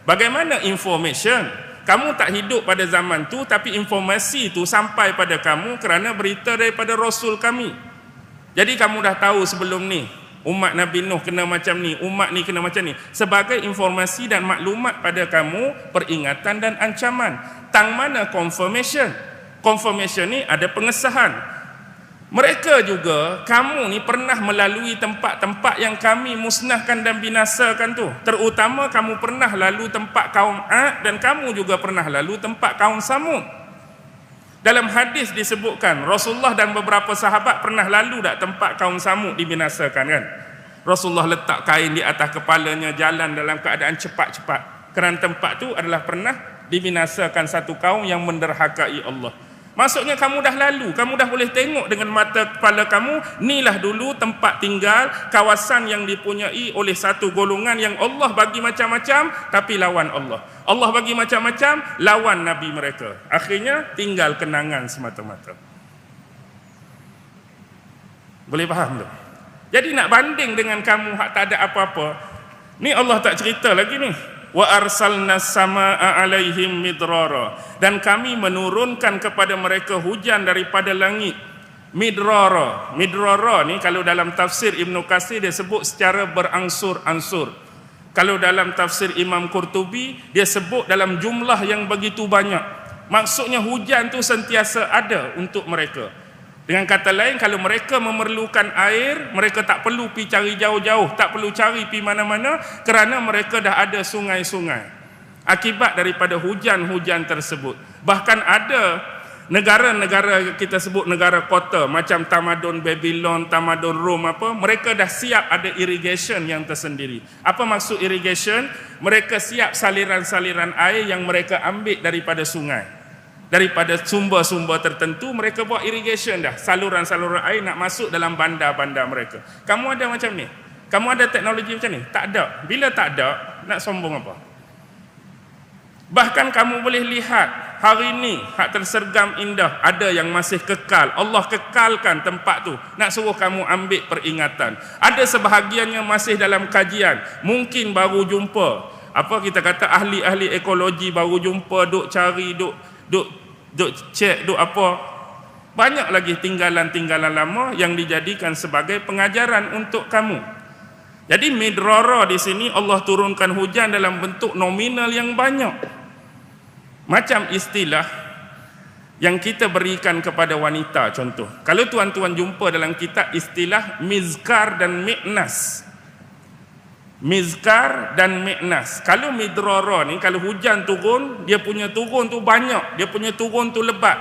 Bagaimana information? Kamu tak hidup pada zaman tu, tapi informasi tu sampai pada kamu kerana berita daripada Rasul kami. Jadi kamu dah tahu sebelum ni, umat Nabi Nuh kena macam ni, umat ni kena macam ni. Sebagai informasi dan maklumat pada kamu, peringatan dan ancaman. Tang mana confirmation? Confirmation ni ada pengesahan. Mereka juga, kamu ni pernah melalui tempat-tempat yang kami musnahkan dan binasakan tu. Terutama kamu pernah lalu tempat kaum Ad, dan kamu juga pernah lalu tempat kaum Samud. Dalam hadis disebutkan, Rasulullah dan beberapa sahabat pernah lalu tak tempat kaum Samud dibinasakan kan? Rasulullah letak kain di atas kepalanya, jalan dalam keadaan cepat-cepat. Kerana tempat tu adalah pernah dibinasakan satu kaum yang menderhakai Allah. Maksudnya kamu dah lalu, kamu dah boleh tengok dengan mata kepala kamu, inilah dulu tempat tinggal, kawasan yang dipunyai oleh satu golongan yang Allah bagi macam-macam, tapi lawan Allah. Allah bagi macam-macam, lawan Nabi mereka. Akhirnya tinggal kenangan semata-mata. Boleh faham tak? Jadi nak banding dengan kamu hak tak ada apa-apa, ni Allah tak cerita lagi ni. Wa arsalna samaa alaihim midrara, dan kami menurunkan kepada mereka hujan daripada langit. Midrara ni kalau dalam tafsir Ibnu Katsir dia sebut secara berangsur-angsur. Kalau dalam tafsir Imam Qurtubi dia sebut dalam jumlah yang begitu banyak. Maksudnya hujan tu sentiasa ada untuk mereka. Dengan kata lain, kalau mereka memerlukan air, mereka tak perlu pergi cari jauh-jauh, tak perlu cari pergi mana-mana, kerana mereka dah ada sungai-sungai. Akibat daripada hujan-hujan tersebut. Bahkan ada negara-negara, kita sebut negara kota, macam tamadun Babylon, tamadun Rom apa, mereka dah siap ada irrigation yang tersendiri. Apa maksud irrigation? Mereka siap saliran-saliran air yang mereka ambil daripada sungai. Daripada sumber-sumber tertentu, mereka buat irrigation dah. Saluran-saluran air nak masuk dalam bandar-bandar mereka. Kamu ada macam ni? Kamu ada teknologi macam ni? Tak ada. Bila tak ada, nak sombong apa? Bahkan kamu boleh lihat hari ni hak tersergam indah, ada yang masih kekal. Allah kekalkan tempat tu, nak suruh kamu ambil peringatan. Ada sebahagiannya masih dalam kajian, mungkin baru jumpa, apa kita kata, ahli-ahli ekologi baru jumpa, duk cari, duk cek, duk apa. Banyak lagi tinggalan-tinggalan lama yang dijadikan sebagai pengajaran untuk kamu. Jadi midrara di sini Allah turunkan hujan dalam bentuk nominal yang banyak. Macam istilah yang kita berikan kepada wanita, contoh. Kalau tuan-tuan jumpa dalam kitab istilah mizkar dan miknas. Mizkar dan miknas. Kalau midrara ni, kalau hujan turun, dia punya turun tu banyak, dia punya turun tu lebat.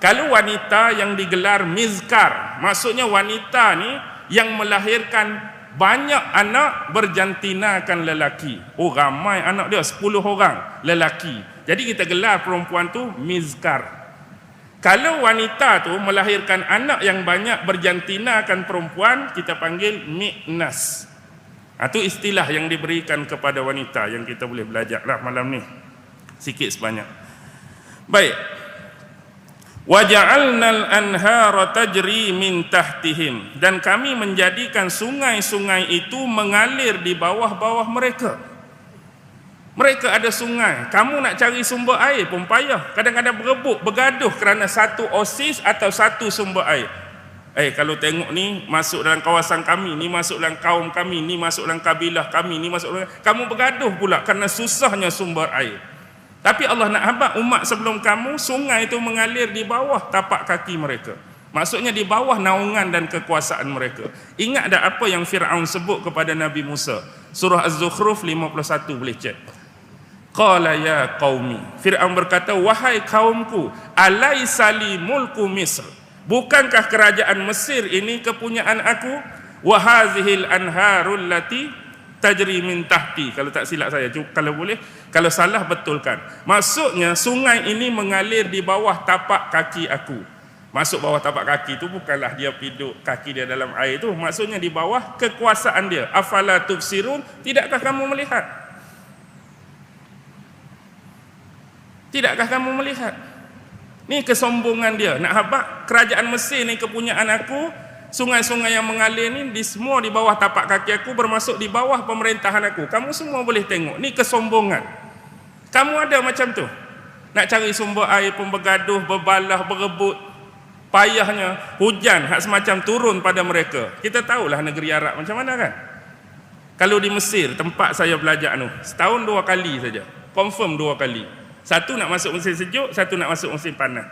Kalau wanita yang digelar mizkar, maksudnya wanita ni yang melahirkan banyak anak berjantinakan lelaki. Oh, ramai anak dia, 10 orang lelaki. Jadi kita gelar perempuan tu mizkar. Kalau wanita tu melahirkan anak yang banyak berjantinakan perempuan, kita panggil miknas. Itu istilah yang diberikan kepada wanita yang kita boleh belajar lah malam ni, sikit sebanyak. Baik. Waja'alnal anhara tajri min tahtihim, dan kami menjadikan sungai-sungai itu mengalir di bawah-bawah mereka. Mereka ada sungai, kamu nak cari sumber air pun payah. Kadang-kadang berebut, bergaduh kerana satu oasis atau satu sumber air. Kalau tengok ni masuk dalam kawasan kami, ni masuk dalam kaum kami, ni masuk dalam kabilah kami, ni masuk dalam, kamu bergaduh pula kerana susahnya sumber air. Tapi Allah nak habaq umat sebelum kamu, sungai itu mengalir di bawah tapak kaki mereka. Maksudnya di bawah naungan dan kekuasaan mereka. Ingat tak apa yang Fir'aun sebut kepada Nabi Musa? Surah Az-Zukhruf 51, boleh cek. Qala ya qaumi, Fir'aun berkata, wahai kaumku, alaisa li mulku Misr, bukankah kerajaan Mesir ini kepunyaan aku? Wa hazihil anharul lati tajri min tahti. Kalau tak silap saya, kalau boleh, kalau salah betulkan. Maksudnya sungai ini mengalir di bawah tapak kaki aku. Masuk bawah tapak kaki itu bukanlah dia piduk kaki dia dalam air itu, maksudnya di bawah kekuasaan dia. Afala tubsirun, tidakkah kamu melihat? Tidakkah kamu melihat? Ni kesombongan dia, nak habaq kerajaan Mesir ni kepunyaan aku. Sungai-sungai yang mengalir ni semua di bawah tapak kaki aku, bermasuk di bawah pemerintahan aku. Kamu semua boleh tengok, ni kesombongan. Kamu ada macam tu, nak cari sumber air pun bergaduh, berbalah, berebut. Payahnya hujan hak semacam turun pada mereka. Kita tahulah negeri Arab macam mana kan. Kalau di Mesir, tempat saya belajar setahun 2 kali saja, confirm 2 kali. Satu nak masuk musim sejuk, satu nak masuk musim panas.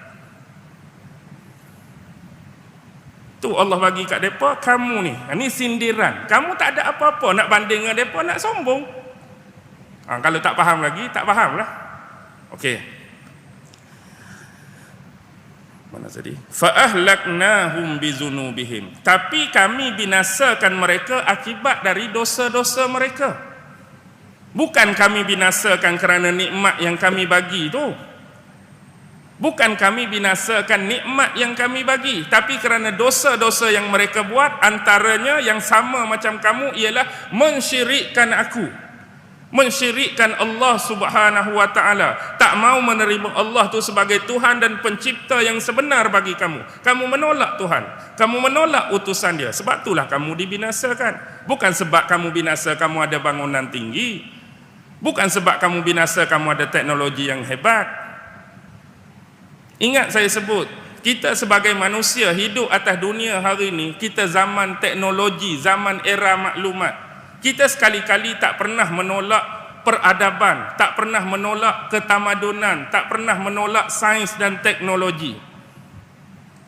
Tu Allah bagi kat mereka, kamu ni, ini sindiran. Kamu tak ada apa-apa, nak banding dengan mereka, nak sombong. Kalau tak faham lagi, tak faham lah. Okey. Mana tadi? Fa'ahlaknahum bizunubihim. Tapi kami binasakan mereka akibat dari dosa-dosa mereka. Bukan kami binasakan kerana nikmat yang kami bagi tu. Bukan kami binasakan nikmat yang kami bagi, tapi kerana dosa-dosa yang mereka buat. Antaranya yang sama macam kamu ialah mensyirikkan aku, mensyirikkan Allah Subhanahu wa ta'ala. Tak mau menerima Allah tu sebagai Tuhan dan pencipta yang sebenar bagi kamu. Kamu menolak Tuhan, kamu menolak utusan dia. Sebab itulah kamu dibinasakan. Bukan sebab kamu binasa kamu ada bangunan tinggi, bukan sebab kamu binasa kamu ada teknologi yang hebat. Ingat saya sebut, kita sebagai manusia hidup atas dunia hari ini, kita zaman teknologi, zaman era maklumat. Kita sekali-kali tak pernah menolak peradaban, tak pernah menolak ketamadunan, tak pernah menolak sains dan teknologi.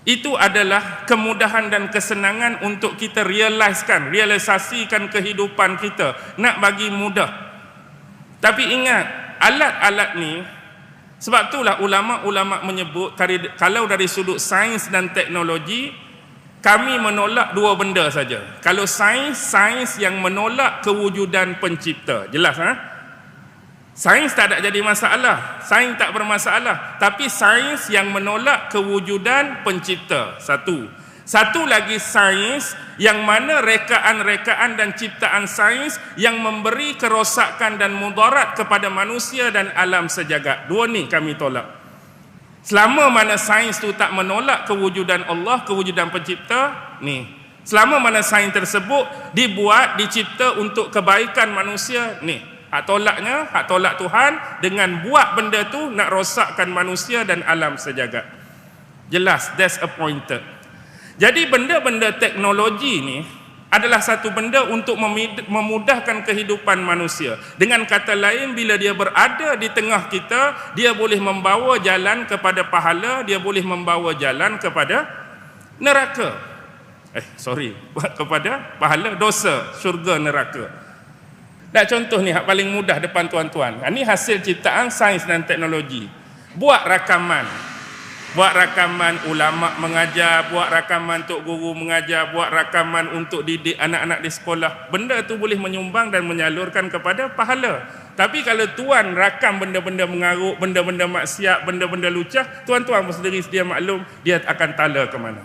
Itu adalah kemudahan dan kesenangan untuk kita realisasikan kehidupan kita, nak bagi mudah. Tapi ingat, alat-alat ni, sebab itulah ulama-ulama menyebut, kalau dari sudut sains dan teknologi, kami menolak 2 benda saja. Kalau sains yang menolak kewujudan pencipta. Jelas Sains tak ada jadi masalah, sains tak bermasalah. Tapi sains yang menolak kewujudan pencipta. Satu lagi sains yang mana rekaan-rekaan dan ciptaan sains yang memberi kerosakan dan mudarat kepada manusia dan alam sejagat. 2 ni kami tolak. Selama mana sains tu tak menolak kewujudan Allah, kewujudan pencipta, ni. Selama mana sains tersebut dibuat, dicipta untuk kebaikan manusia, ni. Hak tolaknya, hak tolak Tuhan dengan buat benda tu nak rosakkan manusia dan alam sejagat. Jelas, that's appointed. Jadi benda-benda teknologi ni adalah satu benda untuk memudahkan kehidupan manusia. Dengan kata lain, bila dia berada di tengah kita, dia boleh membawa jalan kepada pahala, dia boleh membawa jalan kepada neraka. Kepada pahala, dosa, syurga, neraka. Nak contoh ni, hak paling mudah depan tuan-tuan. Ini hasil ciptaan sains dan teknologi. Buat rakaman ulama mengajar, buat rakaman tok guru mengajar, buat rakaman untuk didik anak-anak di sekolah. Benda tu boleh menyumbang dan menyalurkan kepada pahala. Tapi kalau tuan rakam benda-benda mengarut, benda-benda maksiat, benda-benda lucah, tuan-tuan pun sendiri sedia maklum dia akan tala ke mana.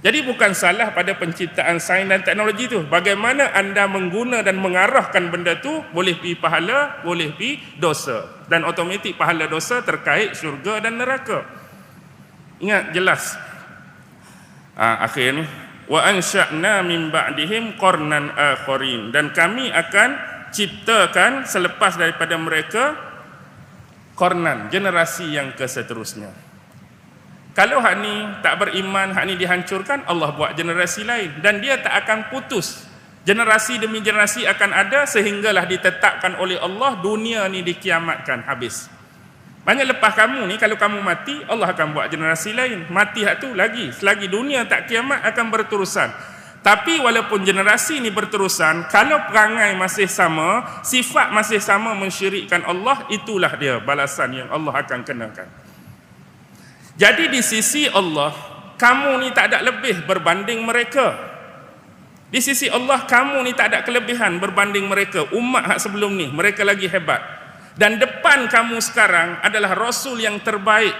Jadi bukan salah pada penciptaan sains dan teknologi tu. Bagaimana anda mengguna dan mengarahkan benda tu, boleh pergi pahala, boleh pergi dosa. Dan automatik pahala dosa terkait syurga dan neraka. Ingat jelas. Akhir ni, wa ansha'na min ba'dihim qarnan akharin, dan kami akan ciptakan selepas daripada mereka qarnan, generasi yang keseterusnya. Kalau hak ni tak beriman, hak ni dihancurkan, Allah buat generasi lain dan dia tak akan putus. Generasi demi generasi akan ada sehinggalah ditetapkan oleh Allah dunia ni dikiamatkan habis. Banyak lepas kamu ni, kalau kamu mati, Allah akan buat generasi lain. Mati hak tu lagi. Selagi dunia tak kiamat akan berterusan. Tapi walaupun generasi ni berterusan, kalau perangai masih sama, sifat masih sama mensyirikkan Allah, itulah dia balasan yang Allah akan kenakan. Jadi di sisi Allah, kamu ni tak ada lebih berbanding mereka. Di sisi Allah, kamu ni tak ada kelebihan berbanding mereka. Umat hak sebelum ni, mereka lagi hebat. Dan depan kamu sekarang adalah Rasul yang terbaik,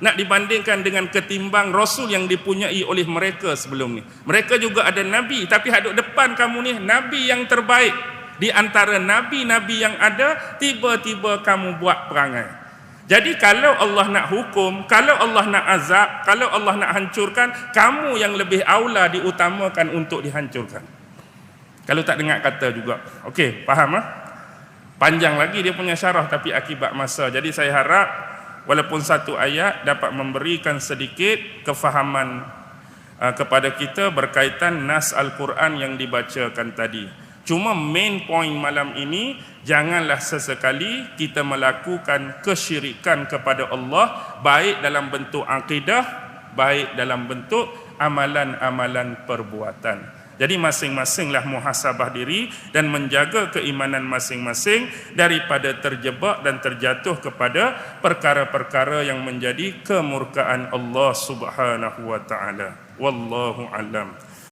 nak dibandingkan dengan ketimbang Rasul yang dipunyai oleh mereka sebelum ni. Mereka juga ada Nabi, tapi hadut depan kamu ni Nabi yang terbaik. Di antara Nabi-Nabi yang ada, tiba-tiba kamu buat perangai. Jadi kalau Allah nak hukum, kalau Allah nak azab, kalau Allah nak hancurkan, kamu yang lebih aula diutamakan untuk dihancurkan. Kalau tak dengar kata juga. Okey, faham Panjang lagi dia punya syarah tapi akibat masa. Jadi saya harap walaupun satu ayat dapat memberikan sedikit kefahaman kepada kita berkaitan nas Al-Quran yang dibacakan tadi. Cuma main point malam ini, janganlah sesekali kita melakukan kesyirikan kepada Allah, baik dalam bentuk akidah, baik dalam bentuk amalan-amalan perbuatan. Jadi masing-masinglah muhasabah diri dan menjaga keimanan masing-masing daripada terjebak dan terjatuh kepada perkara-perkara yang menjadi kemurkaan Allah Subhanahu wa taala. Wallahu alam.